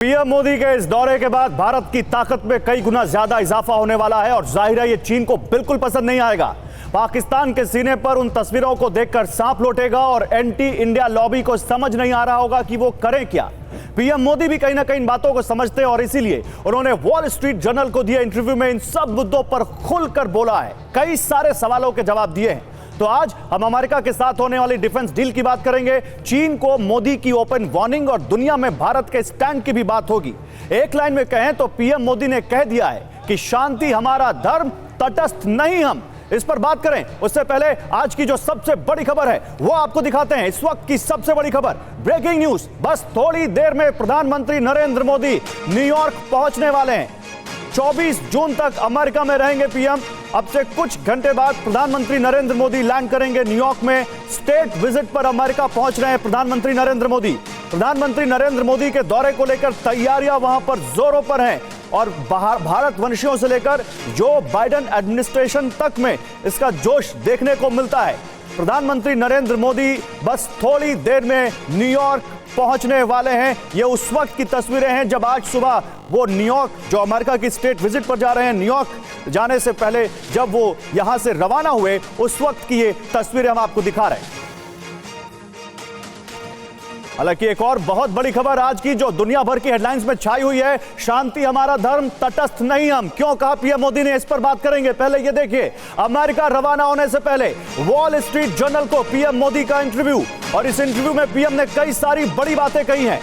PM Modi के इस दौरे के बाद भारत की ताकत में कई गुना ज्यादा इजाफा होने वाला है और जाहिर है ये चीन को बिल्कुल पसंद नहीं आएगा। पाकिस्तान के सीने पर उन तस्वीरों को देखकर सांप लौटेगा और एंटी इंडिया लॉबी को समझ नहीं आ रहा होगा कि वो करें क्या। पीएम मोदी भी कहीं ना कहीं बातों को समझते हैं और इसीलिए उन्होंने वॉल स्ट्रीट जर्नल को दिए इंटरव्यू में इन सब मुद्दों पर खुलकर बोला है, कई सारे सवालों के जवाब दिए हैं। तो आज हम अमेरिका के साथ होने वाली डिफेंस डील की बात करेंगे, चीन को मोदी की ओपन वार्निंग और दुनिया में भारत के स्टैंड की भी बात होगी। एक लाइन में कहें तो पीएम मोदी ने कह दिया है कि शांति हमारा धर्म, तटस्थ नहीं हम। इस पर बात करें उससे पहले आज की जो सबसे बड़ी खबर है वो आपको दिखाते हैं। इस वक्त की सबसे बड़ी खबर, ब्रेकिंग न्यूज, बस थोड़ी देर में प्रधानमंत्री नरेंद्र मोदी न्यूयॉर्क पहुंचने वाले हैं। 24 जून तक अमेरिका में रहेंगे पीएम। अब से कुछ घंटे बाद प्रधानमंत्री नरेंद्र मोदी लैंड करेंगे न्यूयॉर्क में। स्टेट विजिट पर अमेरिका पहुंच रहे हैं प्रधानमंत्री नरेंद्र मोदी। प्रधानमंत्री नरेंद्र मोदी के दौरे को लेकर तैयारियां वहां पर जोरों पर हैं और भारत वंशियों से लेकर जो बाइडेन एडमिनिस्ट्रेशन तक में इसका जोश देखने को मिलता है। प्रधानमंत्री नरेंद्र मोदी बस थोड़ी देर में न्यूयॉर्क पहुंचने वाले हैं। ये उस वक्त की तस्वीरें हैं जब आज सुबह वो न्यूयॉर्क, जो अमेरिका की स्टेट विजिट पर जा रहे हैं, न्यूयॉर्क जाने से पहले जब वो यहां से रवाना हुए उस वक्त की ये तस्वीरें हम आपको दिखा रहे हैं। हालांकि एक और बहुत बड़ी खबर आज की जो दुनिया भर की हेडलाइंस में छाई हुई है, शांति हमारा धर्म, तटस्थ नहीं हम। क्यों कहा पीएम मोदी ने, इस पर बात करेंगे। पहले ये देखिए, अमेरिका रवाना होने से पहले वॉल स्ट्रीट जर्नल को पीएम मोदी का इंटरव्यू, और इस इंटरव्यू में पीएम ने कई सारी बड़ी बातें कही हैं।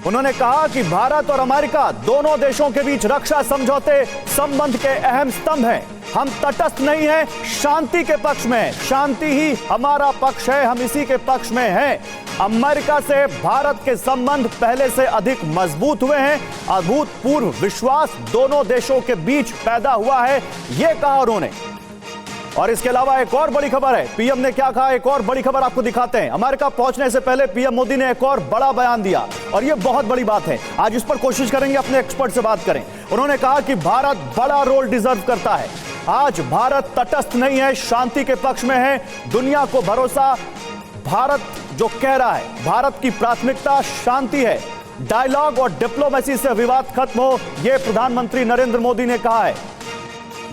उन्होंने कहा कि भारत और अमेरिका दोनों देशों के बीच रक्षा समझौते संबंध के अहम स्तंभ हैं। हम तटस्थ नहीं हैं, शांति के पक्ष में हैं। शांति ही हमारा पक्ष है, हम इसी के पक्ष में हैं। अमेरिका से भारत के संबंध पहले से अधिक मजबूत हुए हैं। अभूतपूर्व विश्वास दोनों देशों के बीच पैदा हुआ है, यह कहा उन्होंने। और इसके अलावा एक और बड़ी खबर है, पीएम ने क्या कहा, एक और बड़ी खबर आपको दिखाते हैं। अमेरिका पहुंचने से पहले पीएम मोदी ने एक और बड़ा बयान दिया और यह बहुत बड़ी बात है। आज इस पर कोशिश करेंगे अपने एक्सपर्ट से बात करें। उन्होंने कहा कि भारत बड़ा रोल डिजर्व करता है। आज भारत तटस्थ नहीं है, शांति के पक्ष में है। दुनिया को भरोसा, भारत जो कह रहा है, भारत की प्राथमिकता शांति है। डायलॉग और डिप्लोमेसी से विवाद खत्म हो, यह प्रधानमंत्री नरेंद्र मोदी ने कहा है।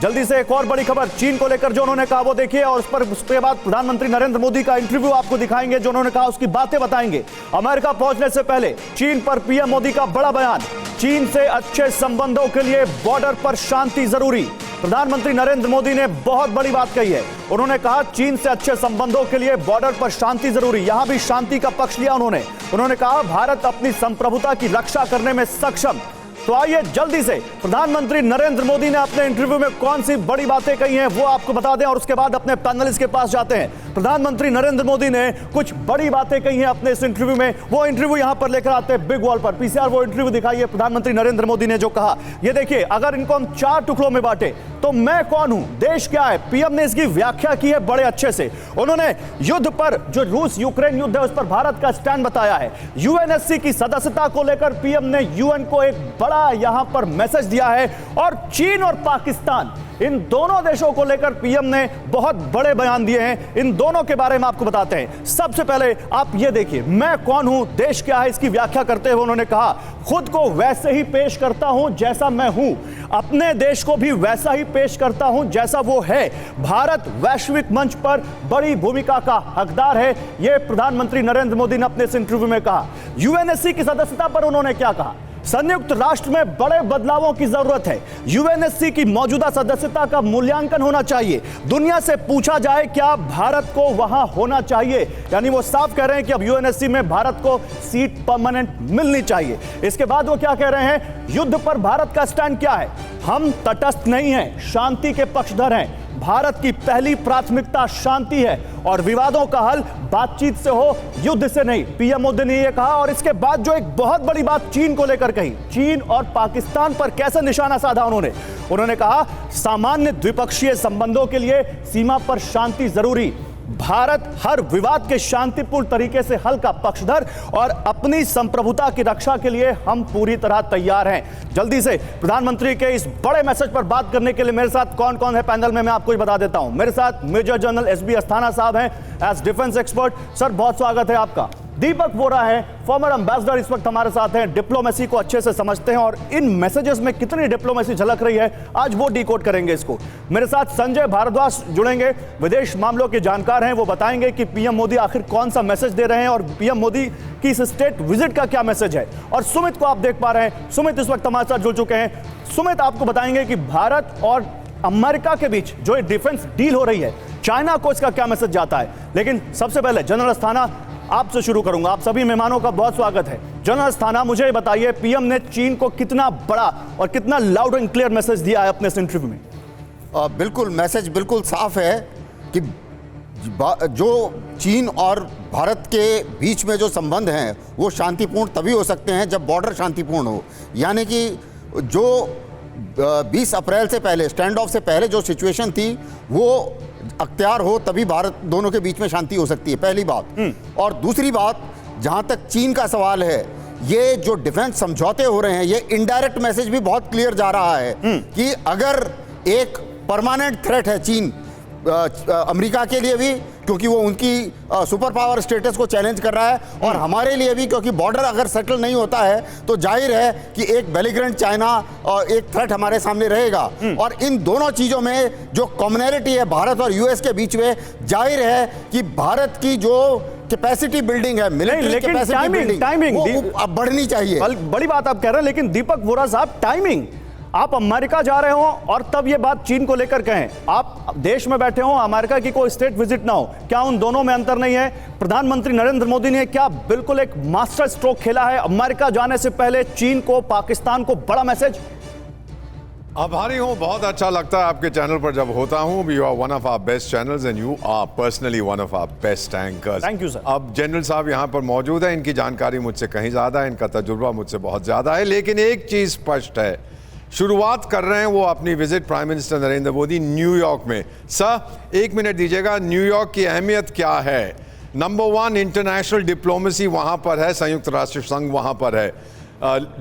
जल्दी से एक और बड़ी खबर चीन को लेकर जो उन्होंने कहा वो देखिए, और उसके बाद प्रधानमंत्री नरेंद्र मोदी का इंटरव्यू आपको दिखाएंगे, जो उन्होंने कहा उसकी बातें बताएंगे। अमेरिका पहुंचने से पहले चीन पर पीएम मोदी का बड़ा बयान, चीन से अच्छे संबंधों के लिए बॉर्डर पर शांति जरूरी। प्रधानमंत्री नरेंद्र मोदी ने बहुत बड़ी बात कही है। उन्होंने कहा चीन से अच्छे संबंधों के लिए बॉर्डर पर शांति जरूरी, यहां भी शांति का पक्ष लिया उन्होंने कहा भारत अपनी संप्रभुता की रक्षा करने में सक्षम। तो आइए जल्दी से प्रधानमंत्री नरेंद्र मोदी ने अपने इंटरव्यू में कौन सी बड़ी बातें कही हैं वो आपको बता दें और उसके बाद अपने पैनलिस्ट के पास जाते हैं। प्रधानमंत्री नरेंद्र मोदी ने कुछ बड़ी बातें कही हैं अपने इस इंटरव्यू में, वो इंटरव्यू यहां पर लेकर आते हैं बिग वॉल पर। पीसीआर वो इंटरव्यू दिखाइए, प्रधानमंत्री नरेंद्र मोदी ने जो कहा ये देखिए। अगर इनको हम 4 टुकड़ों में बांटे तो मैं कौन हूं, देश क्या है, पीएम ने इसकी व्याख्या की है बड़े अच्छे से। उन्होंने युद्ध पर, जो रूस यूक्रेन युद्ध है उस पर भारत का स्टैंड बताया है। यूएनएससी की सदस्यता को लेकर पीएम ने यूएन को एक बड़ा यहां पर मैसेज दिया है। और चीन और पाकिस्तान, इन दोनों देशों को लेकर पीएम ने बहुत बड़े बयान दिए हैं। इन दोनों के बारे में आपको बताते हैं। सबसे पहले आप ये देखिए, मैं कौन हूं, देश क्या है, इसकी व्याख्या करते हुए उन्होंने कहा खुद को वैसे ही पेश करता हूं जैसा मैं हूं, अपने देश को भी वैसा ही पेश करता हूं जैसा वो है। भारत वैश्विक मंच पर बड़ी भूमिका का हकदार है, यह प्रधानमंत्री नरेंद्र मोदी ने अपने इस इंटरव्यू में कहा। यूएनएससी की सदस्यता पर उन्होंने क्या कहा, संयुक्त राष्ट्र में बड़े बदलावों की जरूरत है। यूएनएससी की मौजूदा सदस्यता का मूल्यांकन होना चाहिए। दुनिया से पूछा जाए क्या भारत को वहां होना चाहिए, यानी वो साफ कह रहे हैं कि अब यूएनएससी में भारत को सीट परमानेंट मिलनी चाहिए। इसके बाद वो क्या कह रहे हैं, युद्ध पर भारत का स्टैंड क्या है, हम तटस्थ नहीं हैं, शांति के पक्षधर हैं। भारत की पहली प्राथमिकता शांति है और विवादों का हल बातचीत से हो, युद्ध से नहीं, पीएम मोदी ने यह कहा। और इसके बाद जो एक बहुत बड़ी बात चीन को लेकर कही, चीन और पाकिस्तान पर कैसे निशाना साधा उन्होंने कहा सामान्य द्विपक्षीय संबंधों के लिए सीमा पर शांति जरूरी। भारत हर विवाद के शांतिपूर्ण तरीके से हल का पक्षधर और अपनी संप्रभुता की रक्षा के लिए हम पूरी तरह तैयार हैं। जल्दी से प्रधानमंत्री के इस बड़े मैसेज पर बात करने के लिए मेरे साथ कौन कौन है पैनल में मैं आपको ही बता देता हूं। मेरे साथ मेजर जनरल एसबी अस्थाना साहब हैं एज डिफेंस एक्सपर्ट। सर बहुत स्वागत है आपका। दीपक वोरा है, फॉर्मर एम्बेसडर, इस वक्त हमारे साथ हैं, डिप्लोमेसी को अच्छे से समझते हैं और इन मैसेजेस में कितनी डिप्लोमेसी झलक रही है आज वो डिकोड करेंगे इसको। मेरे साथ संजय भारद्वाज जुड़ेंगे, विदेश मामलों के जानकार हैं, वो बताएंगे कि पीएम मोदी आखिर कौन सा मैसेज दे रहे हैं और पीएम मोदी की इस स्टेट विजिट का क्या मैसेज है। और सुमित को आप देख पा रहे हैं, सुमित इस वक्त हमारे साथ जुड़ चुके हैं। सुमित आपको बताएंगे कि भारत और अमेरिका के बीच जो डिफेंस डील हो रही है, चाइना को इसका क्या मैसेज जाता है। लेकिन सबसे पहले जनरल अस्थाना आपसे शुरू करूंगा। आप सभी मेहमानों का बहुत स्वागत है। जनरल अस्थाना, मुझे बताइए पीएम ने चीन को कितना बड़ा और कितना लाउड एंड क्लियर मैसेज दिया है अपने इस इंटरव्यू में? बिल्कुल, मैसेज बिल्कुल साफ है कि जो चीन और भारत के बीच में जो संबंध हैं वो शांतिपूर्ण तभी हो सकते हैं जब बॉर्डर शांतिपूर्ण हो। यानी कि जो 20 अप्रैल से पहले, स्टैंड ऑफ से पहले जो सिचुएशन थी वो अख्तियार हो, तभी भारत दोनों के बीच में शांति हो सकती है, पहली बात। और दूसरी बात, जहां तक चीन का सवाल है, ये जो डिफेंस समझौते हो रहे हैं, ये इनडायरेक्ट मैसेज भी बहुत क्लियर जा रहा है कि अगर एक परमानेंट थ्रेट है चीन अमेरिका के लिए भी, क्योंकि वो उनकी सुपर पावर स्टेटस को चैलेंज कर रहा है, और हमारे लिए भी, क्योंकि बॉर्डर अगर सेटल नहीं होता है तो जाहिर है कि एक बेलिग्रेंट चाइना एक थ्रेट हमारे सामने रहेगा। और इन दोनों चीज़ों में जो कॉमनैलिटी है भारत और यूएस के बीच में, जाहिर है कि भारत की जो कैपेसिटी बिल्डिंग है, मिलिट्री कैपेसिटी बिल्डिंग, वो अब बढ़नी चाहिए। बड़ी बात आप कह रहे हैं, लेकिन दीपक वोरा साहब, टाइमिंग, आप अमेरिका जा रहे हो और तब ये बात चीन को लेकर कहें, आप देश में बैठे हो, अमेरिका की कोई स्टेट विजिट ना हो, क्या उन दोनों में अंतर नहीं है? प्रधानमंत्री नरेंद्र मोदी ने क्या बिल्कुल एक मास्टर स्ट्रोक खेला है, अमेरिका जाने से पहले चीन को, पाकिस्तान को बड़ा मैसेज? आभारी हूँ, बहुत अच्छा लगता है आपके चैनल पर जब होता हूँ। You are one of our best channels and you are personally one of our best anchors. Thank you sir. अब जनरल साहब यहाँ पर मौजूद है, इनकी जानकारी मुझसे कहीं ज़्यादा है, इनका तजुर्बा मुझसे बहुत ज़्यादा है, लेकिन एक चीज़ स्पष्ट है, शुरुआत कर रहे हैं वो अपनी visit prime minister Narendra Modi New York में। सर 1 मिनट दीजिएगा, न्यूयॉर्क की अहमियत क्या है? नंबर 1, इंटरनेशनल डिप्लोमेसी वहाँ पर है, संयुक्त राष्ट्र संघ वहाँ पर है,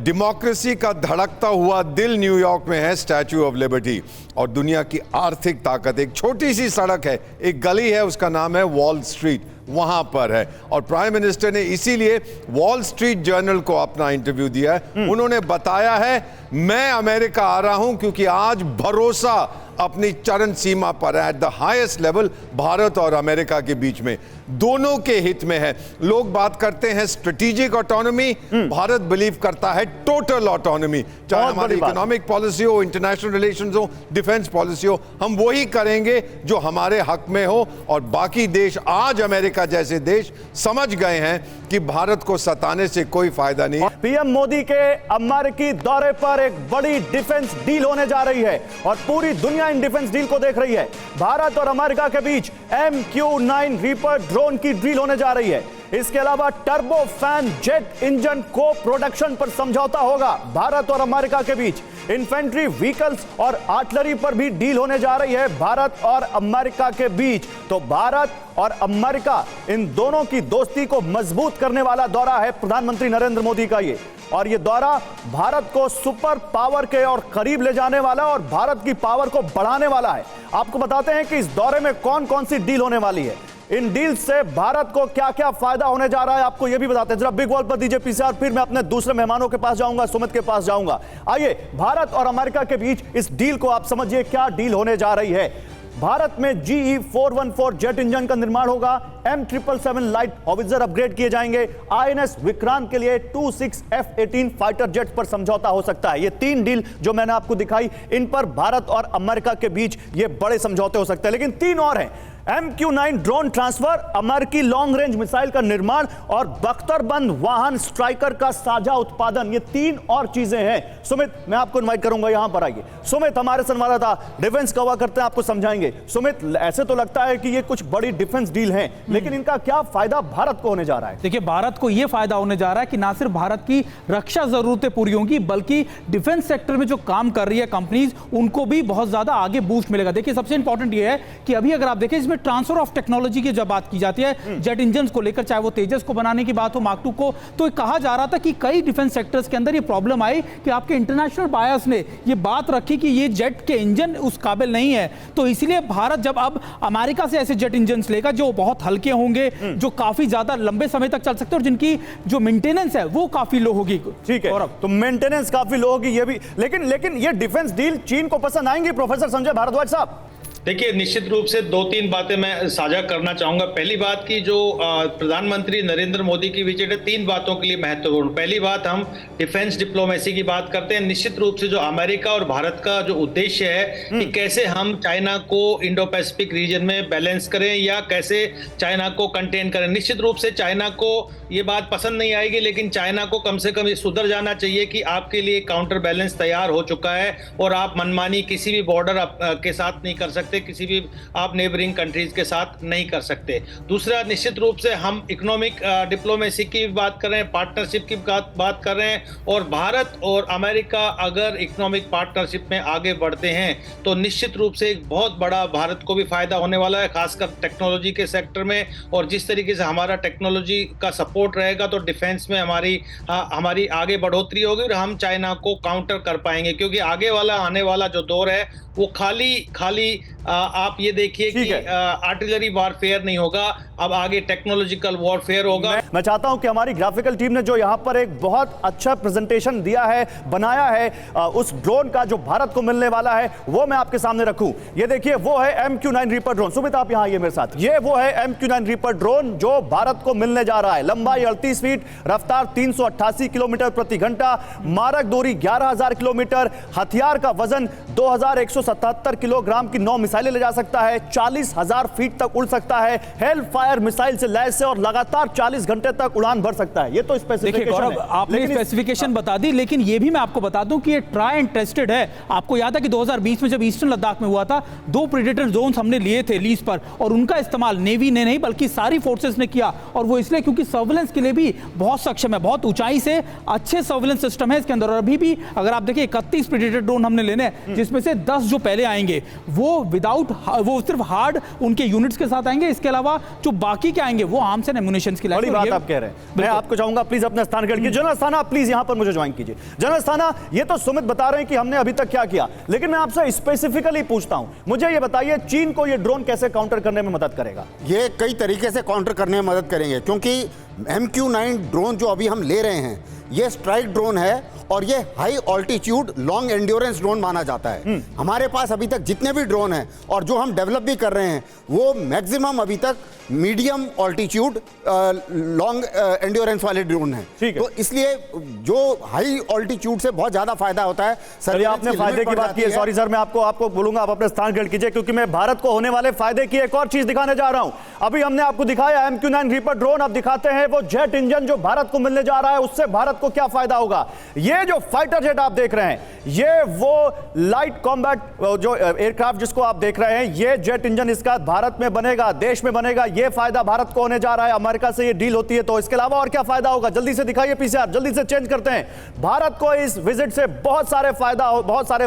डेमोक्रेसी का धड़कता हुआ दिल न्यूयॉर्क में है, स्टैच्यू ऑफ लिबर्टी, और दुनिया की आर्थिक ताकत, एक छोटी सी सड़क है, एक गली है, उसका नाम है वॉल स्ट्रीट, वहां पर है। और प्राइम मिनिस्टर ने इसीलिए वॉल स्ट्रीट जर्नल को अपना इंटरव्यू दिया है। उन्होंने बताया है, मैं अमेरिका आ रहा हूं क्योंकि आज भरोसा अपनी चरम सीमा पर है, at the highest level Bharat और अमेरिका के बीच में, दोनों के हित में है। लोग बात करते हैं स्ट्रेटेजिक ऑटोनॉमी, भारत बिलीव करता है टोटल ऑटोनॉमी, चाहे हमारी इकोनॉमिक पॉलिसी हो, इंटरनेशनल रिलेशंस हो, डिफेंस पॉलिसी हो, हम वही करेंगे जो हमारे हक में हो। और बाकी देश, आज अमेरिका जैसे देश समझ गए हैं कि भारत को सताने से कोई फायदा नहीं। पीएम मोदी के अमेरिकी दौरे पर एक बड़ी डिफेंस डील होने जा रही है और पूरी दुनिया इन डिफेंस डील को देख रही है। भारत और अमेरिका के बीच MQ-9 रीपर ड्रोन की डील होने जा रही है। इसके अलावा टर्बो फैन जेट इंजन को प्रोडक्शन पर समझौता होगा भारत और अमेरिका के बीच। इन्फेंट्री व्हीकल्स और आर्टिलरी पर भी डील होने जा रही है भारत और अमेरिका के बीच। तो भारत और अमेरिका, इन दोनों की दोस्ती को मजबूत करने वाला दौरा है प्रधानमंत्री नरेंद्र मोदी का ये। और ये दौरा भारत को सुपर पावर के और करीब ले जाने वाला और भारत की पावर को बढ़ाने वाला है। आपको बताते हैं कि इस दौरे में कौन कौन सी डील होने वाली है, इन डील से भारत को क्या क्या फायदा होने जा रहा है, आपको यह भी बताते हैं। जरा बिग वॉल पर दीजिए पीसीआर, फिर मैं अपने दूसरे मेहमानों के पास जाऊंगा, सुमित के पास जाऊंगा। आइए, भारत और अमेरिका के बीच इस डील को आप समझिए, क्या डील होने जा रही है। भारत में GE-414 जेट इंजन का निर्माण होगा, M777 लाइट हॉविट्जर अपग्रेड किए जाएंगे, INS विक्रांत के लिए 26 F-18 फाइटर जेट पर समझौता हो सकता है। ये 3 डील जो मैंने आपको दिखाई, इन पर भारत और अमेरिका के बीच ये बड़े समझौते हो सकते हैं। लेकिन 3 और हैं, MQ-9 ड्रोन ट्रांसफर, अमेरिकी लॉन्ग रेंज मिसाइल का निर्माण और बख्तरबंद वाहन स्ट्राइकर का साझा उत्पादन, ये 3 और चीजें हैं। सुमित, मैं आपको इनवाइट करूंगा, यहां पर आइए। सुमित हमारे संवाददाता डिफेंस कवर करते हैं, आपको समझाएंगे। सुमित, ऐसे तो लगता है कि ये कुछ बड़ी डिफेंस डील है, लेकिन इनका क्या फायदा भारत को होने जा रहा है? देखिए, भारत को यह फायदा होने जा रहा है कि ना सिर्फ भारत की रक्षा जरूरतें पूरी होंगी, बल्कि डिफेंस सेक्टर में जो काम कर रही है कंपनीज, उनको भी बहुत ज्यादा आगे बूस्ट मिलेगा। देखिए, सबसे इंपॉर्टेंट यह है कि अभी अगर आप देखें, इसमें इसमें ट्रांसफर ऑफ टेक्नोलॉजी की जब बात की जाती है जेट इंजन को लेकर, चाहे वो तेजस को बनाने की बात हो, मार्क 2 को, तो कहा जा रहा था कि कई डिफेंस सेक्टर्स के अंदर ये प्रॉब्लम आई कि आपके इंटरनेशनल बायर्स ने ये बात रखी कि ये जेट के इंजन उस काबिल नहीं है। तो इसलिए भारत जब अब अमेरिका से ऐसे जेट इंजन लेगा जो बहुत हल्के होंगे, जो काफी ज्यादा लंबे समय तक चल सकते हैं और जिनकी जो मेंटेनेंस है वो काफी लो होगी। ठीक है, तो मेंटेनेंस काफी लो होगी ये भी, लेकिन ये डिफेंस डील चीन को पसंद आएंगी प्रोफेसर संजय भारद्वाज साहब? देखिए, निश्चित रूप से 2-3 बातें मैं साझा करना चाहूंगा। पहली बात की जो प्रधानमंत्री नरेंद्र मोदी की विजिट है 3 बातों के लिए महत्वपूर्ण। पहली बात, हम डिफेंस डिप्लोमेसी की बात करते हैं। निश्चित रूप से जो अमेरिका और भारत का जो उद्देश्य है कि कैसे हम चाइना को इंडो पैसिफिक रीजन में बैलेंस करें या कैसे चाइना को कंटेन करें। निश्चित रूप से चाइना को ये बात पसंद नहीं आएगी, लेकिन चाइना को कम से कम ये सुधर जाना चाहिए कि आपके लिए काउंटर बैलेंस तैयार हो चुका है और आप मनमानी किसी भी बॉर्डर के साथ नहीं कर सकते, किसी भी आप नेबरिंग कंट्रीज के साथ नहीं कर सकते। दूसरा, निश्चित रूप से हम इकोनॉमिक डिप्लोमेसी की बात कर रहे हैं, पार्टनरशिप की बात कर रहे हैं, और भारत और अमेरिका अगर इकोनॉमिक पार्टनरशिप में आगे बढ़ते हैं तो निश्चित रूप से एक बहुत बड़ा भारत को भी फायदा होने वाला है, खासकर टेक्नोलॉजी के सेक्टर में। और जिस तरीके से हमारा टेक्नोलॉजी का सपोर्ट रहेगा तो डिफेंस में हमारी आगे बढ़ोतरी होगी और हम चाइना को काउंटर कर पाएंगे, क्योंकि आगे वाला आने वाला जो दौर है वो खाली आप ये देखिए कि आर्टिलरी वॉरफेयर नहीं होगा, अब आगे टेक्नोलॉजिकल वॉरफेयर होगा। मैं चाहता हूं कि हमारी ग्राफिकल टीम ने जो यहां पर एक बहुत अच्छा प्रेजेंटेशन दिया है, बनाया है उस ड्रोन का जो भारत को मिलने वाला है, वो मैं आपके सामने रखूं। ये देखिए, वो है MQ-9 रीपर ड्रोन। सुमित, आप यहां आइए मेरे साथ। ये वो है MQ-9 रीपर ड्रोन जो भारत को मिलने जा रहा है। लंबाई 38 फीट, रफ्तार 388 किलोमीटर प्रति घंटा, मारक दूरी 11,000 किलोमीटर, हथियार का वजन 2,177 किलोग्राम की 9 मिसाइलें ले जा सकता है, 40,000 फीट तक उड़ सकता है, हेल फायर मिसाइल से लैस है और लगातार 40 घंटे तक उड़ान भर सकता है। ये तो स्पेसिफिकेशन है। आपने स्पेसिफिकेशन बता दी, लेकिन ये भी मैं आपको बता दूं कि ये ट्राई एंड टेस्टेड है। आपको याद है कि 2020 में जब ईस्टर्न लद्दाख में हुआ था, 2 प्रेडेटर जोन्स हमने लिए थे लीज पर, और उनका इस्तेमाल नेवी ने नहीं बल्कि सारी फोर्सेस ने किया। और वो इसलिए क्योंकि सर्विलेंस के लिए भी बहुत सक्षम है, बहुत ऊंचाई से अच्छे सर्विलेंस सिस्टम है इसके अंदर। और अभी भी अगर आप देखिए 31 प्रेडेटर ड्रोन हमने लेने हैं, जिसमें से 10 जो पहले आएंगे वो सिर्फ हार्ड उनके यूनिट्स के साथ आएंगे। इसके अलावा जो बाकी के आएंगे वो आर्म्स एंड एमुनिशंस की बड़ी बात आप कह रहे हैं। मैं आपको चाहूंगा प्लीज अपने स्थान ग्रहण कीजिए। जनरल स्थाना, प्लीज यहां पर मुझे ज्वाइन कीजिए। जनरल स्थाना, ये तो सुमित बता रहे हैं कि हमने अभी तक क्या किया, लेकिन मैं आपसे स्पेसिफिकली पूछता हूं, मुझे ये बताइए चीन को ये ड्रोन कैसे काउंटर करने में मदद करेगा? ये कई तरीके से काउंटर करने में मदद करेंगे, क्योंकि MQ-9 ड्रोन जो अभी हम ले रहे हैं ये स्ट्राइक ड्रोन है और ये high altitude long endurance drone माना जाता है। हमारे पास अभी तक जितने भी ड्रोन हैं और जो हम डेवलप भी कर रहे हैं वो मैक्सिमम अभी तक मीडियम ऑल्टीट्यूड लॉन्ग एंड्योरेंस वाले ड्रोन हैं। तो इसलिए जो हाई ऑल्टीट्यूड से बहुत ज्यादा फायदा होता है। सर, आपने फायदे की बात की है, सॉरी सर, मैं आपको बोलूंगा आप अपने स्थान ग्रहण कीजिए, क्योंकि मैं भारत को होने वाले फायदे की एक और चीज दिखाने जा रहा हूं। अभी हमने आपको दिखाया MQ-9 रीपर ड्रोन, अब दिखाते हैं वो जेट इंजन जो भारत को मिलने जा रहा है, उससे भारत को क्या फायदा होगा। ये जो फाइटर जेट आप देख रहे हैं, ये वो लाइट कॉम्बैट जो एयरक्राफ्ट जिसको आप देख रहे हैं, ये जेट इंजन इसका भारत में बनेगा, देश में बनेगा। ये फायदा भारत को होने जा रहा है। अमेरिका से ये डील होती है तो इसके अलावा और क्या फायदा होगा? जल्दी से दिखाइए पीसीआर, जल्दी से चेंज करते हैं। भारत को इस विजिट से बहुत सारे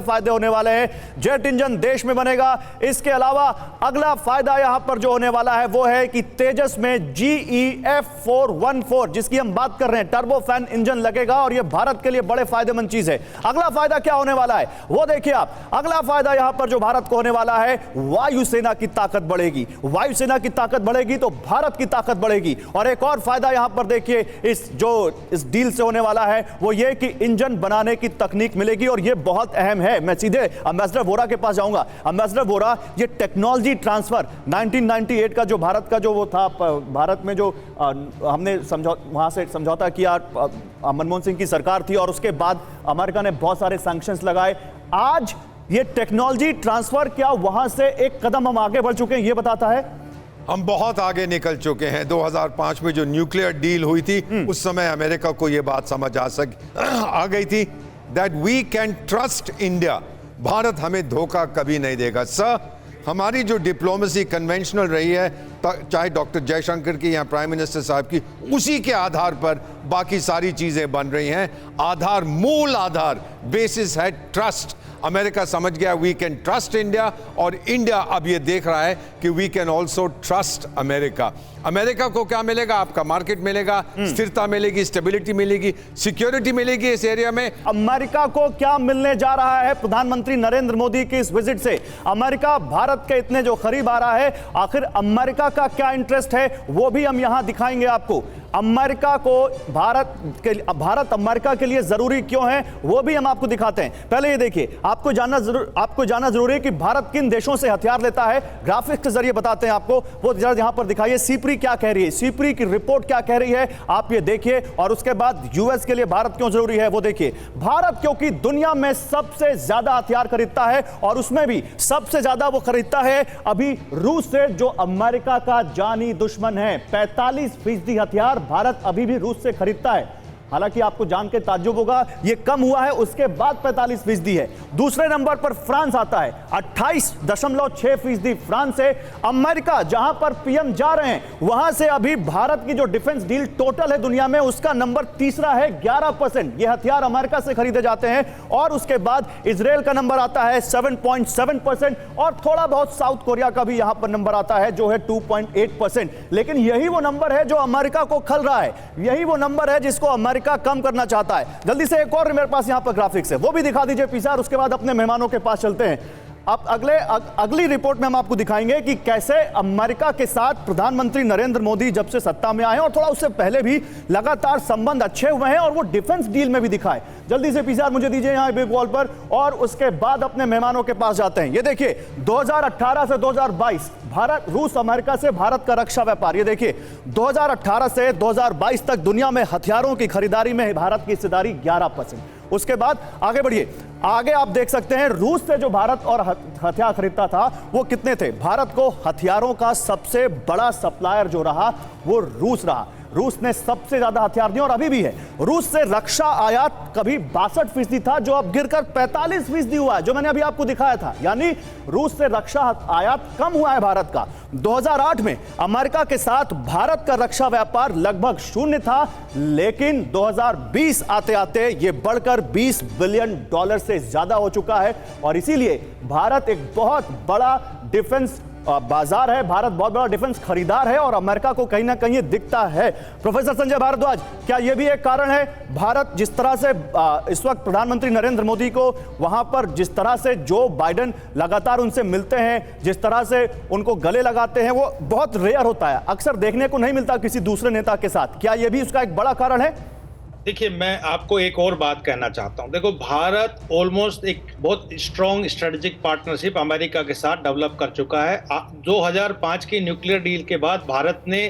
फायदे होने वाले हैं। जेट इंजन देश में बनेगा। इसके अलावा अगला फायदा यहां पर जो होने वाला है वो है कि तेजस में GEF-414 जिसकी हम बात कर रहे हैं, टर्बो फैन इंजन लगेगा और यह भारत के लिए बड़े फायदेमंद चीज है। अगला फायदा क्या होने वाला है वो देखिए आप। अगला फायदा यहां पर जो भारत को होने वाला है, वायुसेना की ताकत बढ़ेगी। वायुसेना की ताकत बढ़ेगी तो भारत की ताकत बढ़ेगी। और एक और फायदा यहां पर देखिए इस डील से होने वाला है वो ये कि इंजन बनाने की तकनीक मिलेगी और ये बहुत अहम है। मैं सीधे एम्बेसडर वोरा के पास जाऊंगा। एम्बेसडर वोरा, ये टेक्नोलॉजी ट्रांसफर 1998 का जो भारत का जो वो था, भारत में जो हमने वहां से समझौता किया, मनमोहन सिंह की सरकार थी और उसके बाद अमेरिका ने बहुत सारे सैंक्शंस लगाए। आज ये टेक्नोलॉजी ट्रांसफर क्या वहां से एक कदम हम आगे बढ़ चुके हैं, ये बताता है? हम बहुत आगे निकल चुके हैं। 2005 में जो न्यूक्लियर डील हुई थी उस समय अमेरिका को यह बात समझ आ गई थी that we can trust India. भारत हमें धोखा कभी नहीं देगा। सर, हमारी जो डिप्लोमेसी कन्वेंशनल रही है, चाहे डॉक्टर जयशंकर की या प्राइम मिनिस्टर साहब की, उसी के आधार पर बाकी सारी चीजें बन रही हैं। मूल आधार बेसिस है ट्रस्ट। अमेरिका समझ गया वी कैन ट्रस्ट इंडिया, और इंडिया अब ये देख रहा है कि we can also trust America. America को क्या मिलेगा? आपका मार्केट मिलेगा, स्थिरता मिलेगी, स्टेबिलिटी मिलेगी, सिक्योरिटी मिलेगी इस एरिया में। अमेरिका को क्या मिलने जा रहा है प्रधानमंत्री नरेंद्र मोदी की इस विजिट से? अमेरिका भारत के इतने जो करीब आ रहा है, आखिर अमेरिका का क्या इंटरेस्ट है वो भी हम यहां दिखाएंगे आपको। अमेरिका को भारत अमेरिका के लिए जरूरी क्यों है वो भी हम आपको दिखाते हैं। पहले ये देखिए, आपको जानना जरूरी है कि भारत किन देशों से हथियार लेता है। ग्राफिक्स के जरिए बताते हैं आपको, वो जरा यहां पर दिखाइए। सीप्री क्या कह रही है, सीप्री की रिपोर्ट क्या कह रही है, आप ये देखिए। और उसके बाद यूएस के लिए भारत क्यों जरूरी है वो देखिए। भारत क्योंकि दुनिया में सबसे ज्यादा हथियार खरीदता है, और उसमें भी सबसे ज्यादा वो खरीदता है अभी रूस से, जो अमेरिका का जानी दुश्मन है। 45% हथियार भारत अभी भी रूस से खरीदता है। हालांकि आपको जान के ताज्जुब होगा, यह कम हुआ है, उसके बाद 45% है। दूसरे नंबर पर फ्रांस आता है, 28.6% फ्रांस है। अमेरिका, जहां पर पीएम जा रहे हैं, वहां से अभी भारत की जो डिफेंस डील टोटल है दुनिया में, उसका नंबर तीसरा है, 11%। यह हथियार अमेरिका से खरीदे जाते हैं। और उसके बाद इजराइल का नंबर आता है 7.7%, और थोड़ा बहुत साउथ कोरिया का भी यहां पर नंबर आता है जो है 2.8%। लेकिन यही वो नंबर है जो अमेरिका को खल रहा है, यही वो नंबर है जिसको अमेरिका कम करना चाहता है। जल्दी से एक और मेरे पास यहां पर ग्राफिक्स है, वो भी दिखा दीजिए पीसार। उसके बाद अपने मेहमानों के पास चलते हैं। अब अगली रिपोर्ट में हम आपको दिखाएंगे कि कैसे अमेरिका के साथ प्रधानमंत्री नरेंद्र मोदी जब से सत्ता में आए हैं, और थोड़ा उससे पहले भी लगातार संबंध अच्छे हुए हैं, और वो डिफेंस डील में भी दिखाए। जल्दी से पीसीआर मुझे दीजिए यहां बिग वॉल पर, और उसके बाद अपने मेहमानों के पास जाते हैं। ये देखिए, 2018 से 2022 भारत रूस अमेरिका से भारत का रक्षा व्यापार, ये देखिए 2018 से 2022 तक दुनिया में हथियारों की खरीदारी में भारत की हिस्सेदारी 11%। उसके बाद आगे बढ़िए, आगे आप देख सकते हैं रूस से जो भारत और हथियार खरीदता था वो कितने थे। भारत को हथियारों का सबसे बड़ा सप्लायर जो रहा वो रूस रहा। रूस ने सबसे ज्यादा हथियार दिए और अभी भी है। रूस से रक्षा आयात कभी 62% था, जो अब गिरकर 45% हुआ है, जो मैंने अभी आपको दिखाया था। यानी रूस से रक्षा आयात कम हुआ है भारत का। 2008 में अमेरिका के साथ भारत का रक्षा व्यापार लगभग शून्य था, लेकिन 2020 आते आते यह बढ़कर $20 बिलियन से ज्यादा हो चुका है। और इसीलिए भारत एक बहुत बड़ा डिफेंस बाजार है, भारत बहुत बड़ा डिफेंस खरीदार है, और अमेरिका को कहीं ना कहीं दिखता है। प्रोफेसर संजय भारद्वाज, क्या यह भी एक कारण है? भारत जिस तरह से इस वक्त प्रधानमंत्री नरेंद्र मोदी को वहां पर जिस तरह से जो बाइडेन लगातार उनसे मिलते हैं, जिस तरह से उनको गले लगाते हैं, वो बहुत रेयर होता है, अक्सर देखने को नहीं मिलता किसी दूसरे नेता के साथ। क्या यह भी उसका एक बड़ा कारण है? देखिए, मैं आपको एक और बात कहना चाहता हूं। देखो, भारत ऑलमोस्ट एक बहुत स्ट्रॉन्ग स्ट्रेटेजिक पार्टनरशिप अमेरिका के साथ डेवलप कर चुका है। 2005 की न्यूक्लियर डील के बाद भारत ने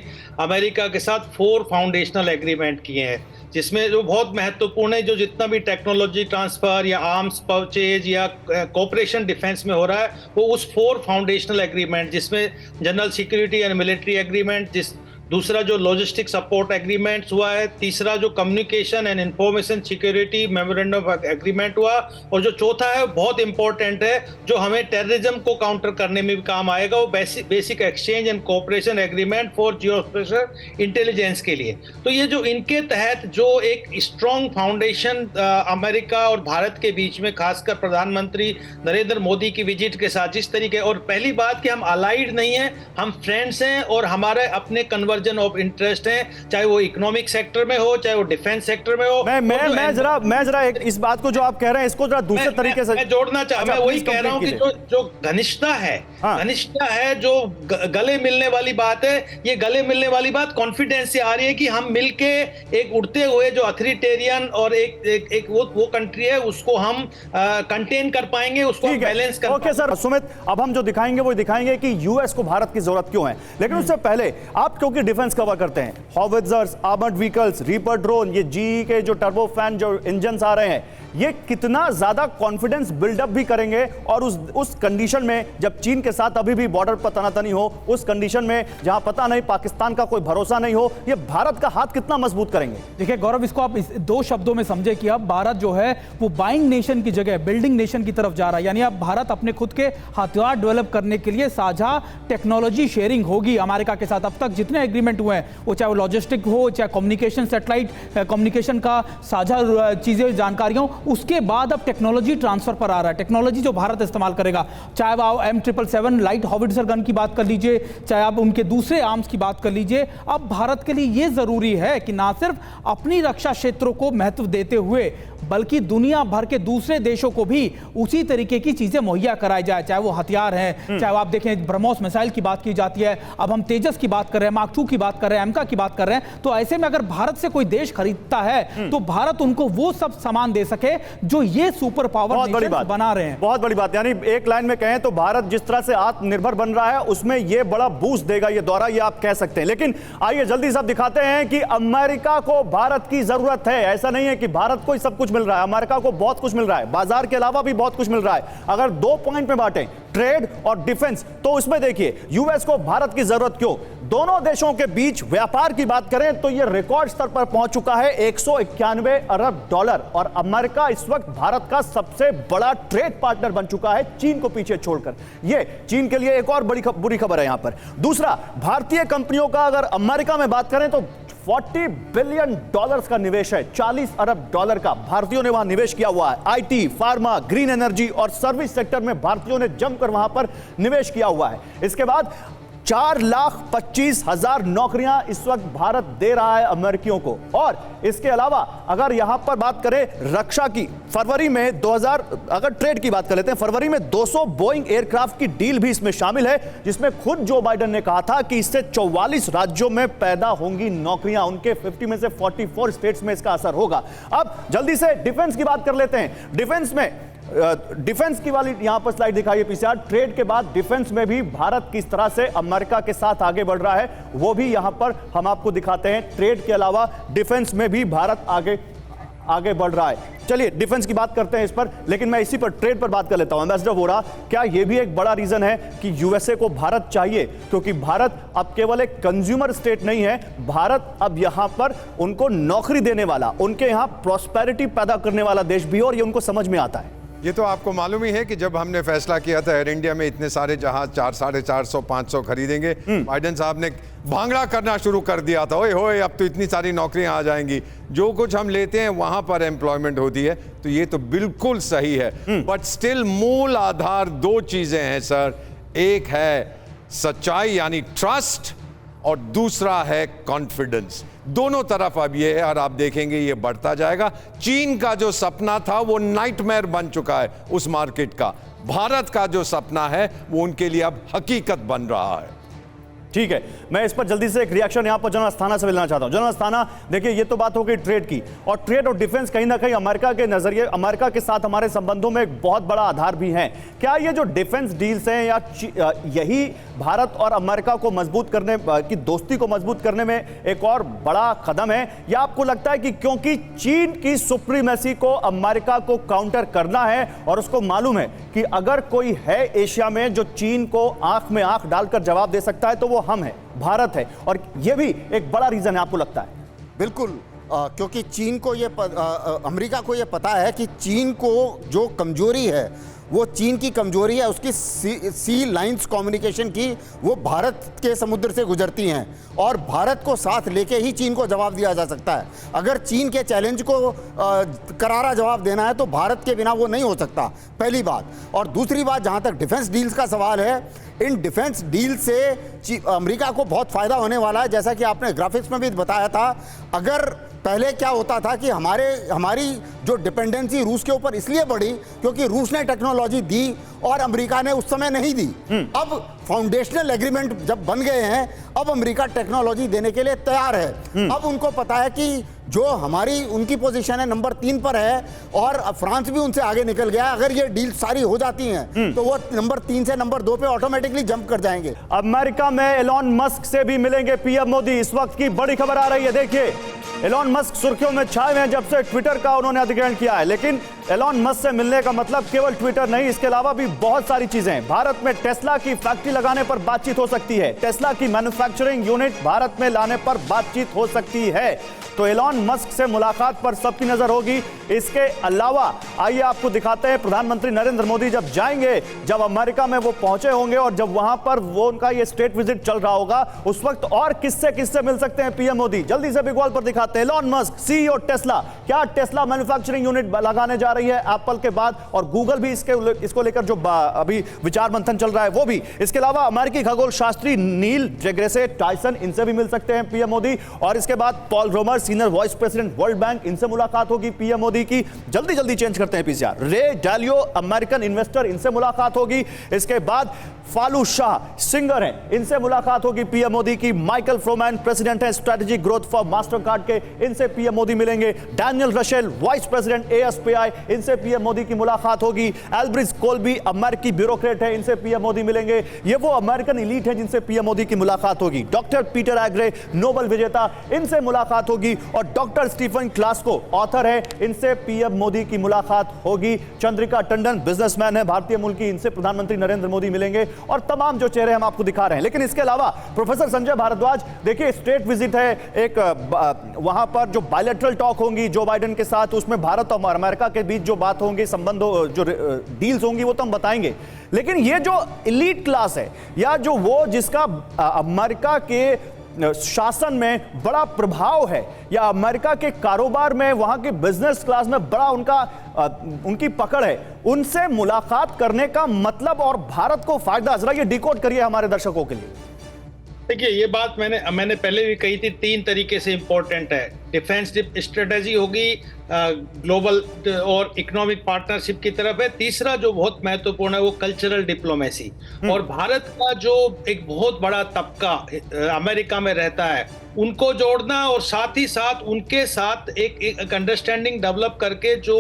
अमेरिका के साथ 4 फाउंडेशनल एग्रीमेंट किए हैं, जिसमें जो बहुत महत्वपूर्ण है, जो जितना भी टेक्नोलॉजी ट्रांसफर या आर्म्स परचेज या कोऑपरेशन डिफेंस में हो रहा है, वो उस 4 फाउंडेशनल एग्रीमेंट, जिसमें general security and military agreement, दूसरा जो लॉजिस्टिक सपोर्ट एग्रीमेंट्स हुआ है, तीसरा जो communication and information security memorandum of agreement हुआ, और जो चौथा है बहुत इंपॉर्टेंट है, जो हमें टेररिज्म को काउंटर करने में भी काम आएगा, वो basic exchange and cooperation agreement for geospatial intelligence के लिए। तो ये जो इनके तहत जो एक स्ट्रॉन्ग फाउंडेशन अमेरिका और भारत के बीच में, खासकर प्रधानमंत्री नरेंद्र मोदी की विजिट के साथ जिस तरीके, और पहली बात कि हम अलाइड नहीं है, हम फ्रेंड्स हैं, और हमारे अपने कन्वर्जन ऑफ इंटरेस्ट है, चाहे वो इकोनॉमिक सेक्टर में हो, चाहे वो डिफेंस सेक्टर में हो। मैं जरा इस बात को जो आप कह रहे हैं इसको जरा दूसरे तरीके से मैं जोड़ना चाहता हूं। मैं वही कह रहा हूं कि जो घनिष्ठता है, घनिष्ठता है, जो गले मिलने वाली बात है, ये गले मिलने वाली बात कॉन्फिडेंस से आ रही है कि हम मिलके एक उड़ते हुए जो अथॉरिटेरियन और एक वो कंट्री है, उसको हम कंटेन कर पाएंगे, उसको हम बैलेंस कर पाएंगे। ओके सर सुमित, अब हम जो दिखाएंगे वो दिखाएंगे कि यूएस को भारत की जरूरत क्यों है। लेकिन उससे पहले आप क्योंकि डिफेंस कवर करते हैं, हॉविट्जर्स, आर्मर्ड व्हीकल्स, रीपर ड्रोन, ये जीई के जो टर्बोफैन जो इंजन्स आ रहे हैं, ये कितना ज्यादा कॉन्फिडेंस बिल्डअप भी करेंगे, और उस कंडीशन में जब चीन के साथ अभी भी बॉर्डर पर तनातनी हो, उस कंडीशन में जहां पता नहीं पाकिस्तान का कोई भरोसा नहीं हो, ये भारत का हाथ कितना मजबूत करेंगे? देखिए गौरव, इसको आप दो शब्दों में समझे कि अब भारत जो है वो बाइंग नेशन की जगह बिल्डिंग नेशन की तरफ जा रहा है। यानी अब भारत अपने खुद के हथियार डेवलप करने के लिए साझा टेक्नोलॉजी शेयरिंग होगी अमेरिका के साथ। अब तक जितने एग्रीमेंट हुए हैं, वो चाहे वो लॉजिस्टिक हो, चाहे कम्युनिकेशन, सैटेलाइट कम्युनिकेशन का साझा चीजें, जानकारियों, उसके बाद अब टेक्नोलॉजी ट्रांसफर पर आ रहा है। टेक्नोलॉजी जो भारत इस्तेमाल करेगा, चाहे आप M777 लाइट हॉविट्जर गन की बात कर लीजिए, चाहे आप उनके दूसरे आर्म्स की बात कर लीजिए, अब भारत के लिए यह जरूरी है कि ना सिर्फ अपनी रक्षा क्षेत्रों को महत्व देते हुए बल्कि दुनिया भर के दूसरे देशों को भी उसी तरीके की चीजें मुहैया कराई जाए, चाहे वो हथियार हैं, चाहे आप देखें ब्रह्मोस मिसाइल की बात की जाती है, अब हम तेजस की बात कर रहे हैं, मार्क 2 की बात कर रहे हैं, एमका की बात कर रहे हैं। तो ऐसे में अगर भारत से कोई देश खरीदता है तो भारत उनको वो सब सामान दे सके जो ये सुपर पावर नेशन बना रहे हैं। बहुत बड़ी बात। यानी एक लाइन में कहें तो भारत जिस तरह से आत्मनिर्भर बन रहा है उसमें यह बड़ा बूस्ट देगा ये दौरा, ये आप कह सकते हैं। लेकिन आइए जल्दी से दिखाते हैं कि अमेरिका को भारत की जरूरत है। ऐसा नहीं है कि भारत को ही सब कुछ मिल रहा है, अमेरिका को बहुत कुछ मिल रहा है, बाजार के अलावा भी बहुत कुछ मिल रहा है। अगर 2 पॉइंट में बांटें, ट्रेड और डिफेंस, तो उसमें देखिए यूएस को भारत की जरूरत क्यों। दोनों देशों के बीच व्यापार की बात करें तो यह रिकॉर्ड स्तर पर पहुंच चुका है $191 अरब, और अमेरिका इस वक्त भारत का सबसे बड़ा ट्रेड पार्टनर बन चुका है चीन को पीछे छोड़कर। यह चीन के लिए एक और बड़ी बुरी खबर है यहां पर। दूसरा, भारतीय कंपनियों का अगर अमेरिका में बात करें तो $40 बिलियन का निवेश है, $40 अरब का भारतीयों ने वहां निवेश किया हुआ है। आईटी, फार्मा, ग्रीन एनर्जी और सर्विस सेक्टर में भारतीयों ने जमकर वहां पर निवेश किया हुआ है। इसके बाद 4,25,000 नौकरियां इस वक्त भारत दे रहा है अमेरिकियों को। और इसके अलावा अगर यहां पर बात करें रक्षा की, फरवरी में 2000, अगर ट्रेड की बात कर लेते हैं, फरवरी में 200 बोइंग एयरक्राफ्ट की डील भी इसमें शामिल है, जिसमें खुद जो बाइडेन ने कहा था कि इससे 44 राज्यों में पैदा होंगी नौकरियां, उनके 50 में से 44 स्टेट्स में इसका असर होगा। अब जल्दी से डिफेंस की बात कर लेते हैं। डिफेंस की वाली यहां पर स्लाइड दिखाइए पीसीआर। ट्रेड के बाद डिफेंस में भी भारत किस तरह से अमेरिका के साथ आगे बढ़ रहा है वो भी यहां पर हम आपको दिखाते हैं। ट्रेड के अलावा डिफेंस में भी भारत आगे बढ़ रहा है। चलिए डिफेंस की बात करते हैं इस पर, लेकिन मैं इसी पर ट्रेड पर बात कर लेता हूं। एम्बेसडर वोरा, क्या यह भी एक बड़ा रीजन है कि यूएसए को भारत चाहिए? क्योंकि भारत अब केवल एक कंज्यूमर स्टेट नहीं है, भारत अब यहां पर उनको नौकरी देने वाला, उनके यहां प्रॉस्पेरिटी पैदा करने वाला देश भी, और ये उनको समझ में आता है। ये तो आपको मालूम ही है कि जब हमने फैसला किया था एयर इंडिया में इतने सारे जहाज 400, 500 खरीदेंगे, बाइडेन साहब ने भांगड़ा करना शुरू कर दिया था, ओए होए अब तो इतनी सारी नौकरियां आ जाएंगी, जो कुछ हम लेते हैं वहां पर एम्प्लॉयमेंट होती है। तो ये तो बिल्कुल सही है, बट स्टिल मूल आधार 2 चीजें हैं सर। एक है सच्चाई यानी ट्रस्ट, और दूसरा है कॉन्फिडेंस। दोनों तरफ अब ये है, और आप देखेंगे ये बढ़ता जाएगा। चीन का जो सपना था वो नाइटमेयर बन चुका है उस मार्केट का। भारत का जो सपना है वो उनके लिए अब हकीकत बन रहा है। ठीक है, मैं इस पर जल्दी से एक रिएक्शन यहां पर जनरल अस्थाना से मिलना चाहता हूं। जनरल अस्थाना, देखिए ये तो बात हो गई ट्रेड की, और ट्रेड और डिफेंस कहीं ना कहीं अमेरिका के नजरिए, अमेरिका के साथ हमारे संबंधों में एक बहुत बड़ा आधार भी है। क्या ये जो डिफेंस डील्स हैं या यही भारत और अमेरिका को मजबूत करने की, दोस्ती को मजबूत करने में एक और बड़ा कदम है, या आपको लगता है कि क्योंकि चीन की सुप्रीमेसी को अमेरिका को काउंटर करना है और उसको मालूम है कि अगर कोई है एशिया में जो चीन को आंख में आंख डालकर जवाब दे सकता है तो वो हम है, भारत है, और यह भी एक बड़ा रीजन है आपको लगता है? बिल्कुल, क्योंकि चीन को अमेरिका को ये पता है कि चीन को जो कमजोरी है वो चीन की कमजोरी है, उसकी सी लाइंस कम्युनिकेशन की, वो भारत के समुद्र से गुजरती हैं, और भारत को साथ लेके ही चीन को जवाब दिया जा सकता है। अगर चीन के चैलेंज को करारा जवाब देना है तो भारत के बिना वो नहीं हो सकता, पहली बात। और दूसरी बात, जहाँ तक डिफेंस डील्स का सवाल है, इन डिफेंस डील से अमेरिका को बहुत फ़ायदा होने वाला है। जैसा कि आपने ग्राफिक्स में भी बताया था, अगर पहले क्या होता था कि हमारी जो डिपेंडेंसी रूस के ऊपर इसलिए बढ़ी क्योंकि रूस ने टेक्नोलॉजी दी और अमेरिका ने उस समय नहीं दी। अब फाउंडेशनल एग्रीमेंट जब बन गए हैं, अब अमेरिका टेक्नोलॉजी देने के लिए तैयार है। अब उनको पता है कि जो हमारी उनकी पोजीशन है नंबर 3 पर है और फ्रांस भी उनसे आगे निकल गया। अगर ये डील सारी हो जाती हैं तो वो नंबर 3 से नंबर 2 पे ऑटोमेटिकली जंप कर जाएंगे। अमेरिका में एलॉन मस्क से भी मिलेंगे पीएम मोदी। इस वक्त की बड़ी खबर आ रही है। देखिए, एलॉन मस्क सुर्खियों में छाए हुए हैं जब से ट्विटर का उन्होंने अधिग्रहण किया है। लेकिन एलॉन मस्क से मिलने का मतलब केवल ट्विटर नहीं, इसके अलावा भी बहुत सारी चीजें हैं। भारत में टेस्ला की फैक्ट्री लगाने पर बातचीत हो सकती है। टेस्ला की मैन्युफैक्चरिंग यूनिट भारत में लाने पर बातचीत हो सकती है। तो एलॉन मस्क से मुलाकात पर सबकी नजर होगी। इसके अलावा आइए आपको दिखाते हैं प्रधानमंत्री नरेंद्र मोदी जब जाएंगे, जब अमेरिका में वो पहुंचे होंगे और जब वहां पर वो उनका ये स्टेट विजिट चल रहा होगा, उस वक्त और किससे मिल सकते हैं पीएम मोदी। जल्दी से बिग वॉल पर दिखाते हैं। एलॉन मस्क सीईओ टेस्ला, क्या टेस्ला मैन्युफैक्चरिंग यूनिट लगाने जा रही है एप्पल के बाद, और गूगल भी इसको लेकर जो अभी विचार मंथन चल रहा है वो भी। इसके अलावा अमेरिकी खगोल शास्त्री नील डेग्रेसे टाइसन, इनसे भी मिल सकते हैं पीएम मोदी। और इसके बाद Paul Romer, senior vice president World Bank, इनसे मुलाकात होगी पीएम मोदी की। जल्दी चेंज करते हैं पीसीआर। रे डालियो, अमेरिकन इन्वेस्टर, इनसे मुलाकात होगी। इसके बाद फालू शाह, सिंगर हैं, इनसे मुलाकात होगी पीएम मोदी की। माइकल फ्रोमैन, प्रेसिडेंट हैं स्ट्रेटेजिक ग्रोथ फॉर मास्टरकार्ड के, इनसे पीएम मोदी मिलेंगे। डैनियल रशेल, वाइस प्रेसिडेंट एएसपीआई, इनसे पीएम मोदी की मुलाकात होगी। एल्ब्रिज कोल्बी, अमेरिकी ब्यूरोक्रेट है, इनसे पीएम मोदी मिलेंगे। ये वो अमेरिकन एलीट है जिनसे पीएम मोदी की मुलाकात होगी। डॉक्टर पीटर एग्रे, नोबेल विजेता, इनसे मुलाकात होगी। और डॉक्टर स्टीफन क्लास्को, ऑथर है, इनसे पीएम मोदी की मुलाकात होगी। चंद्रिका टंडन, बिजनेसमैन है, भारतीय मूल की, इनसे प्रधानमंत्री नरेंद्र मोदी मिलेंगे। और तमाम जो चेहरे हम आपको दिखा रहे हैं। लेकिन इसके अलावा प्रोफेसर संजय भारद्वाज, देखिए स्टेट विजिट है एक, वहां पर जो बायलैटरल टॉक होंगी जो बाइडेन के साथ, उसमें भारत और अमेरिका के बीच जो बात होंगी, संबंध जो डील्स होंगी, वो तो हम बताएंगे। लेकिन ये जो एलीट क्लास है, या जो वो जिसका अमेरिका के शासन में बड़ा प्रभाव है, या अमेरिका के कारोबार में, वहां के बिजनेस क्लास में बड़ा उनकी पकड़ है, उनसे मुलाकात करने का मतलब और भारत को फायदा, जरा ये डिकोड करिए हमारे दर्शकों के लिए। देखिए, ये बात मैंने पहले भी कही थी, 3 तरीके से इंपॉर्टेंट है। डिफेंस स्ट्रेटेजी होगी, ग्लोबल और इकोनॉमिक पार्टनरशिप की तरफ है। तीसरा जो बहुत महत्वपूर्ण है वो कल्चरल डिप्लोमेसी। और भारत का जो एक बहुत बड़ा तबका अमेरिका में रहता है, उनको जोड़ना, और साथ ही साथ उनके साथ एक अंडरस्टैंडिंग डेवलप करके जो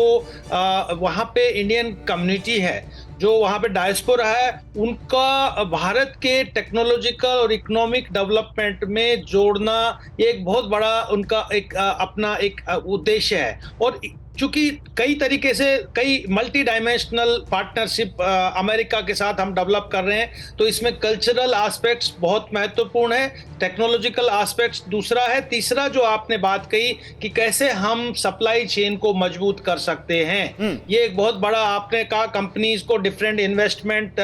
वहाँ पे इंडियन कम्युनिटी है, जो वहाँ पे डायस्पोरा है, उनका भारत के टेक्नोलॉजिकल और इकोनॉमिक डेवलपमेंट में जोड़ना, ये एक बहुत बड़ा उनका एक अपना एक उद्देश्य है। और चूंकि कई तरीके से कई मल्टी डायमेंशनल पार्टनरशिप अमेरिका के साथ हम डेवलप कर रहे हैं, तो इसमें कल्चरल एस्पेक्ट्स बहुत महत्वपूर्ण है, टेक्नोलॉजिकल एस्पेक्ट्स दूसरा है, तीसरा जो आपने बात कही कि कैसे हम सप्लाई चेन को मजबूत कर सकते हैं, ये एक बहुत बड़ा, आपने कहा कंपनीज को डिफरेंट इन्वेस्टमेंट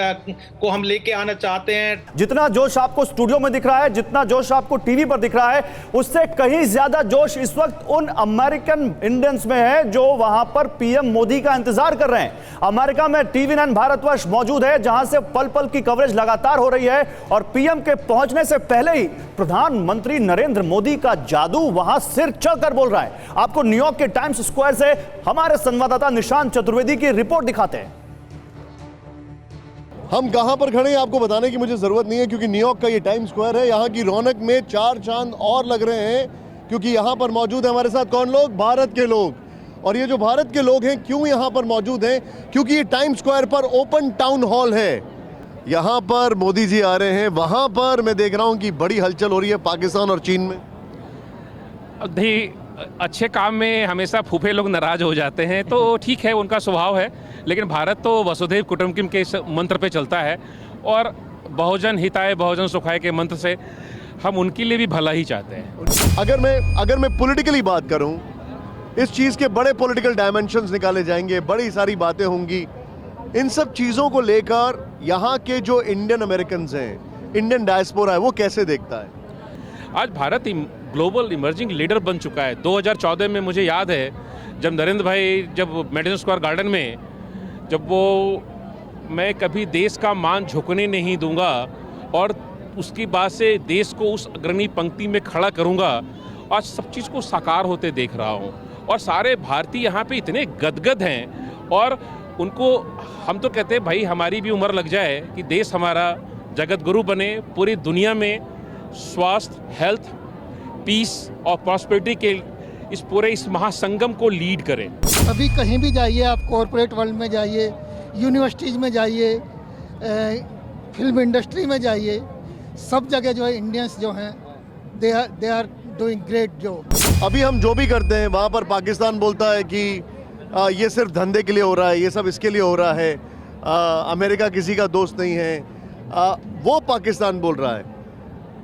को हम लेके आना चाहते हैं। जितना जोश आपको स्टूडियो में दिख रहा है, जितना जोश आपको टीवी पर दिख रहा है, उससे कहीं ज्यादा जोश इस वक्त उन अमेरिकन इंडियंस में है जो वहां पर पीएम मोदी का इंतजार कर रहे हैं। अमेरिका में TV9 भारतवर्ष मौजूद है, जहां से पल पल की कवरेज लगातार हो रही है। और पीएम के पहुंचने से पहले ही प्रधानमंत्री नरेंद्र मोदी का जादू वहां सिर चढ़कर बोल रहा है। आपको न्यूयॉर्क के टाइम्स स्क्वायर से हमारे संवाददाता निशांत चतुर्वेदी की रिपोर्ट दिखाते हैं। हम कहां पर खड़े हैं आपको बताने की मुझे जरूरत नहीं है, क्योंकि न्यूयॉर्क का ये टाइम्स स्क्वायर है। यहां की रौनक में 4 चांद और लग रहे हैं, क्योंकि यहां पर मौजूद है हमारे साथ कौन लोग? भारत के लोग। और ये जो भारत के लोग हैं क्यों यहाँ पर मौजूद हैं? क्योंकि ये टाइम्स स्क्वायर पर ओपन टाउन हॉल है। यहाँ पर मोदी जी आ रहे हैं। वहाँ पर मैं देख रहा हूँ कि बड़ी हलचल हो रही है पाकिस्तान और चीन में। अच्छे काम में हमेशा फूफे लोग नाराज हो जाते हैं, तो ठीक है, उनका स्वभाव है। लेकिन भारत तो वसुधैव कुटुंबकम के मंत्र पे चलता है, और बहुजन हिताय बहुजन सुखाय के मंत्र से हम उनके लिए भी भला ही चाहते हैं। अगर मैं पॉलिटिकली बात करूं, इस चीज़ के बड़े पॉलिटिकल डायमेंशंस निकाले जाएंगे, बड़ी सारी बातें होंगी। इन सब चीज़ों को लेकर यहाँ के जो इंडियन अमेरिकन्स हैं, इंडियन डायस्पोरा है, वो कैसे देखता है? आज भारत ग्लोबल इमर्जिंग लीडर बन चुका है। 2014 में मुझे याद है जब नरेंद्र भाई, जब मैडिसन स्क्वायर गार्डन में, जब वो मैं कभी देश का मान झुकने नहीं दूंगा और उसकी बात से देश को उस अग्रणी पंक्ति में खड़ा करूंगा, आज सब चीज़ को साकार होते देख रहा हूँ। और सारे भारतीय यहाँ पे इतने गदगद हैं, और उनको हम तो कहते हैं भाई हमारी भी उम्र लग जाए कि देश हमारा जगत गुरु बने, पूरी दुनिया में स्वास्थ्य, हेल्थ, पीस और प्रॉस्पेरिटी के इस महासंगम को लीड करें। अभी कहीं भी जाइए, आप कॉरपोरेट वर्ल्ड में जाइए, यूनिवर्सिटीज़ में जाइए, फिल्म इंडस्ट्री में जाइए, सब जगह जो है इंडियंस जो हैं they are doing great job. अभी हम जो भी करते हैं वहाँ पर पाकिस्तान बोलता है कि ये सिर्फ धंधे के लिए हो रहा है, ये सब इसके लिए हो रहा है, अमेरिका किसी का दोस्त नहीं है। वो पाकिस्तान बोल रहा है,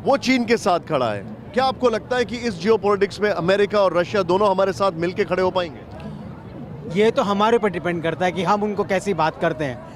वो चीन के साथ खड़ा है। क्या आपको लगता है कि इस जियोपॉलिटिक्स में अमेरिका और रशिया दोनों हमारे साथ मिलकर खड़े हो पाएंगे? ये तो हमारे ऊपर डिपेंड करता है कि हम उनको कैसी बात करते हैं।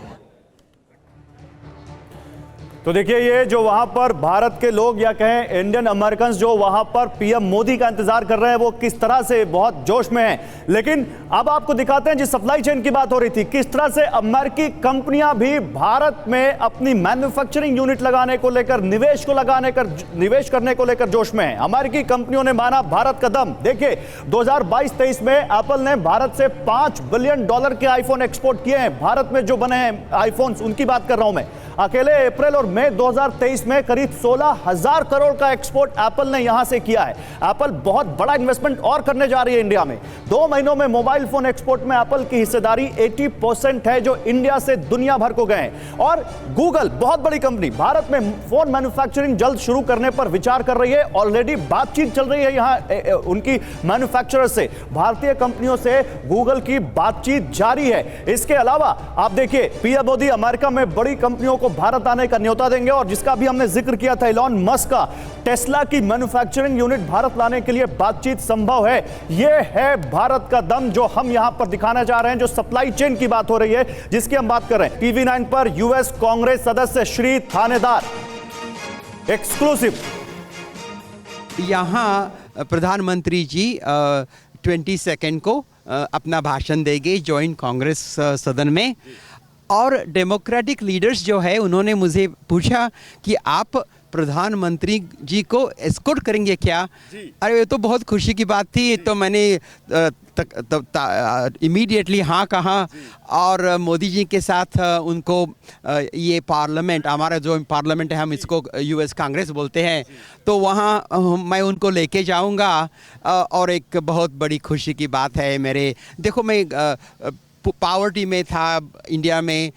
तो देखिए, ये जो वहां पर भारत के लोग या कहें इंडियन अमेरिकन जो वहां पर पीएम मोदी का इंतजार कर रहे हैं, वो किस तरह से बहुत जोश में हैं। लेकिन अब आपको दिखाते हैं, जिस सप्लाई चेन की बात हो रही थी, किस तरह से अमेरिकी कंपनियां भी भारत में अपनी मैन्युफैक्चरिंग यूनिट लगाने को लेकर, निवेश करने को लेकर जोश में है। अमेरिकी कंपनियों ने माना भारत का दम। देखिए, 2022-23 में एप्पल ने भारत से $5 बिलियन के आईफोन एक्सपोर्ट किए हैं। भारत में जो बने हैं आईफोन्स, उनकी बात कर रहा हूं मैं। अकेले अप्रैल और मई 2023 में करीब 16,000 करोड़ का एक्सपोर्ट एप्पल ने यहां से किया है। एप्पल बहुत बड़ा इन्वेस्टमेंट और करने जा रही है इंडिया में। 2 महीनों में मोबाइल फोन एक्सपोर्ट में एप्पल की हिस्सेदारी 80% है, जो इंडिया से दुनिया भर को गए हैं। और गूगल, बहुत बड़ी कंपनी, भारत में फोन मैन्युफैक्चरिंग जल्द शुरू करने पर विचार कर रही है। ऑलरेडी बातचीत चल रही है यहां उनकी मैन्युफैक्चरर से, भारतीय कंपनियों से गूगल की बातचीत जारी है। इसके अलावा आप देखिए, पीएम मोदी अमेरिका में बड़ी कंपनियों को भारत आने का न्योता देंगे, और जिसका भी हमने जिक्र किया था, इलॉन मस्क का, टेस्ला की मैन्युफैक्चरिंग यूनिट भारत लाने के लिए बातचीत संभव है। यह है भारत का दम जो हम यहां पर दिखाना चाह रहे हैं, जो सप्लाई चेन की बात हो रही है, जिसकी हम बात कर रहे हैं। टीवी9 पर यूएस कांग्रेस सदस्य श्री थानेदार, एक्सक्लूसिव। यहां प्रधानमंत्री जी 22 को अपना भाषण देंगे जॉइंट कांग्रेस सदन में, और डेमोक्रेटिक लीडर्स जो है उन्होंने मुझे पूछा कि आप प्रधानमंत्री जी को एस्कॉर्ट करेंगे क्या। अरे ये तो बहुत खुशी की बात थी, तो मैंने इमीडिएटली हाँ कहा, और मोदी जी के साथ उनको ये पार्लियामेंट, हमारा जो पार्लियामेंट है, हम इसको यूएस कांग्रेस बोलते हैं, तो वहाँ मैं उनको लेके जाऊँगा। और एक बहुत बड़ी खुशी की बात है मेरे, देखो मैं पॉवर्टी में था इंडिया में,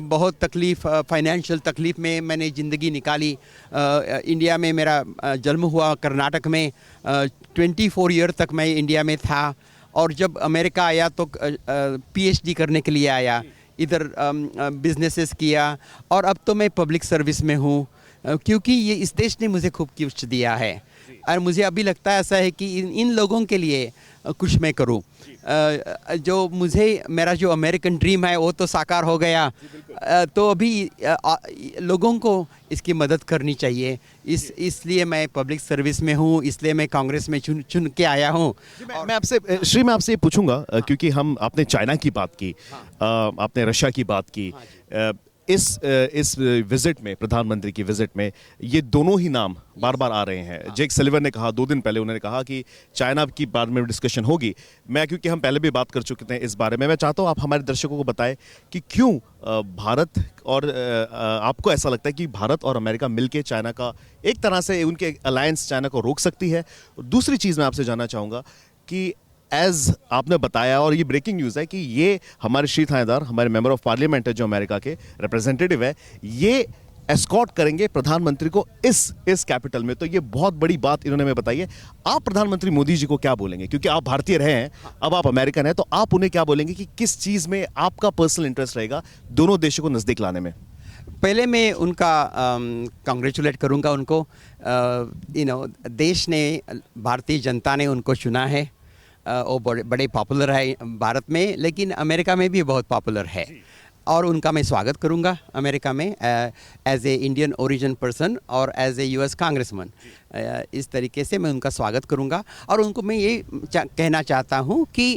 बहुत तकलीफ़, फाइनेंशियल तकलीफ़ में मैंने ज़िंदगी निकाली। इंडिया में मेरा जन्म हुआ, कर्नाटक में। 24 ईयर तक मैं इंडिया में था, और जब अमेरिका आया तो पीएचडी करने के लिए आया, इधर बिजनेसेस किया, और अब तो मैं पब्लिक सर्विस में हूँ, क्योंकि ये इस देश ने मुझे खूब कुछ दिया है। और मुझे अभी लगता है ऐसा है कि इन लोगों के लिए कुछ मैं करूं। जो मुझे, मेरा जो अमेरिकन ड्रीम है वो तो साकार हो गया, तो अभी लोगों को इसकी मदद करनी चाहिए। इसलिए मैं पब्लिक सर्विस में हूँ, इसलिए मैं कांग्रेस में चुन के आया हूँ। मैं आपसे ये पूछूंगा, क्योंकि आपने चाइना की बात की, आपने रशिया की बात की, इस विजिट में, प्रधानमंत्री की विजिट में, ये दोनों ही नाम बार बार आ रहे हैं। जेक सलिवन ने कहा 2 दिन पहले, उन्होंने कहा कि चाइना की बारे में डिस्कशन होगी। क्योंकि हम पहले भी बात कर चुके थे इस बारे में, मैं चाहता हूँ आप हमारे दर्शकों को बताएं कि क्यों भारत, और आपको ऐसा लगता है कि भारत और अमेरिका मिलकर चाइना का, एक तरह से उनके अलायंस चाइना को रोक सकती है। दूसरी चीज़ मैं आपसे जानना चाहूँगा कि एज आपने बताया, और ये ब्रेकिंग न्यूज़ है कि ये हमारे श्री थानेदार, हमारे मेंबर ऑफ पार्लियामेंट है, जो अमेरिका के रिप्रेजेंटेटिव है, ये एस्कॉर्ट करेंगे प्रधानमंत्री को इस कैपिटल में। तो ये बहुत बड़ी बात इन्होंने हमें बताई है। आप प्रधानमंत्री मोदी जी को क्या बोलेंगे, क्योंकि आप भारतीय रहे हैं, अब आप अमेरिकन हैं, तो आप उन्हें क्या बोलेंगे कि किस चीज़ में आपका पर्सनल इंटरेस्ट रहेगा दोनों देशों को नज़दीक लाने में? पहले मैं उनका कांग्रेचुलेट करूंगा उनको। देश ने, भारतीय जनता ने उनको चुना है, वो बड़े पॉपुलर है भारत में, लेकिन अमेरिका में भी बहुत पॉपुलर है, और उनका मैं स्वागत करूंगा अमेरिका में as a Indian origin person और एज ए यूएस कांग्रेसमैन। इस तरीके से मैं उनका स्वागत करूंगा, और उनको मैं ये कहना चाहता हूं कि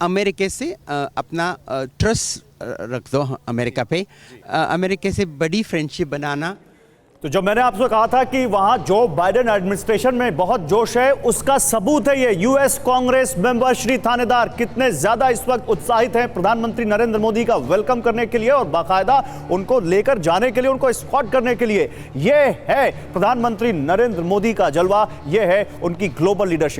अमेरिका से अपना ट्रस्ट रख दो अमेरिका पे। अमेरिका से बड़ी फ्रेंडशिप बनाना तो जब मैंने आपसे कहा था कि वहां जो बाइडेन एडमिनिस्ट्रेशन में बहुत जोश है, उसका सबूत है ये यूएस कांग्रेस मेंबर श्री थानेदार कितने ज्यादा इस वक्त उत्साहित हैं प्रधानमंत्री नरेंद्र मोदी का वेलकम करने के लिए और बाकायदा उनको लेकर जाने के लिए, उनको एस्कॉर्ट करने के लिए। यह है प्रधानमंत्री नरेंद्र मोदी का जलवा, यह है उनकी ग्लोबल लीडरशिप।